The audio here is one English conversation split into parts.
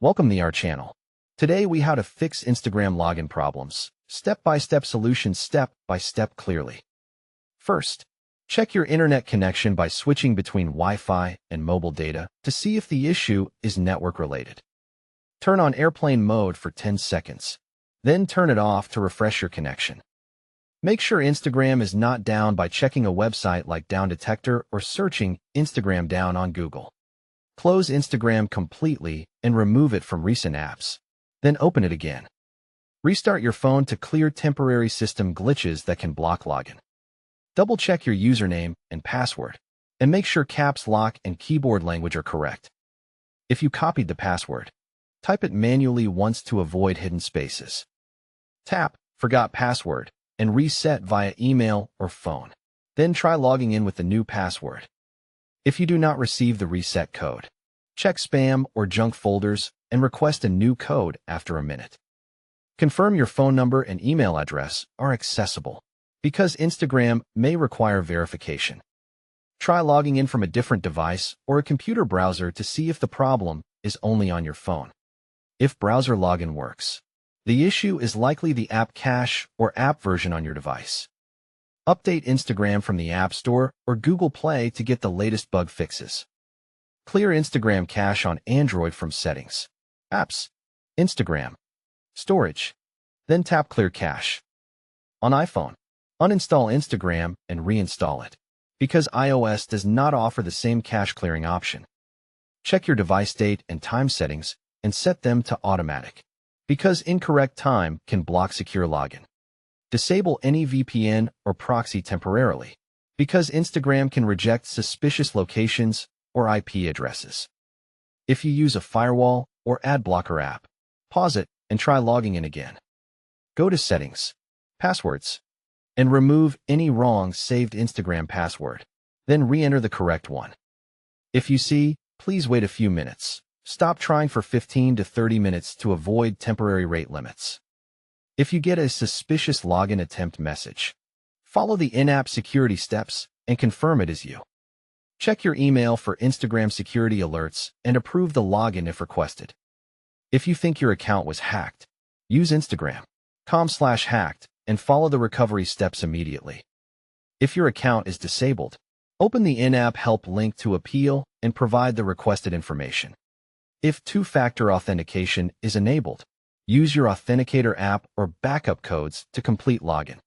Welcome to our channel. Today we how to fix Instagram login problems. Step-by-step solutions step-by-step clearly. First, check your internet connection by switching between Wi-Fi and mobile data to see if the issue is network-related. Turn on airplane mode for 10 seconds. Then turn it off to refresh your connection. Make sure Instagram is not down by checking a website like Down Detector or searching Instagram down on Google. Close Instagram completely and remove it from recent apps. Then open it again. Restart your phone to clear temporary system glitches that can block login. Double-check your username and password, and make sure caps lock and keyboard language are correct. If you copied the password, type it manually once to avoid hidden spaces. Tap Forgot Password and reset via email or phone. Then try logging in with the new password. If you do not receive the reset code, check spam or junk folders and request a new code after a minute. Confirm your phone number and email address are accessible, because Instagram may require verification. Try logging in from a different device or a computer browser to see if the problem is only on your phone. If browser login works, the issue is likely the app cache or app version on your device. Update Instagram from the App Store or Google Play to get the latest bug fixes. Clear Instagram cache on Android from Settings, Apps, Instagram, Storage. Then tap Clear Cache. On iPhone, uninstall Instagram and reinstall it, because iOS does not offer the same cache clearing option. Check your device date and time settings and set them to automatic, because incorrect time can block secure login. Disable any VPN or proxy temporarily, because Instagram can reject suspicious locations or IP addresses. If you use a firewall or ad blocker app, pause it and try logging in again. Go to Settings, Passwords, and remove any wrong saved Instagram password. Then re-enter the correct one. If you see, please wait a few minutes. Stop trying for 15 to 30 minutes to avoid temporary rate limits. If you get a suspicious login attempt message, follow the in-app security steps and confirm it is you. Check your email for Instagram security alerts and approve the login if requested. If you think your account was hacked, use Instagram.com/hacked and follow the recovery steps immediately. If your account is disabled, open the in-app help link to appeal and provide the requested information. If two-factor authentication is enabled, use your Authenticator app or backup codes to complete login.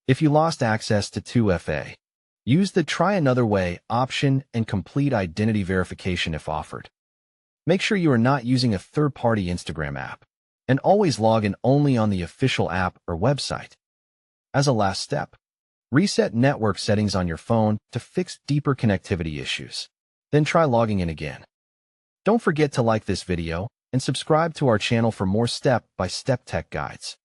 If you lost access to 2FA, use the Try Another Way option and complete identity verification if offered. Make sure you are not using a third-party Instagram app, and always log in only on the official app or website. As a last step, reset network settings on your phone to fix deeper connectivity issues. Then try logging in again. Don't forget to like this video and subscribe to our channel for more step-by-step tech guides.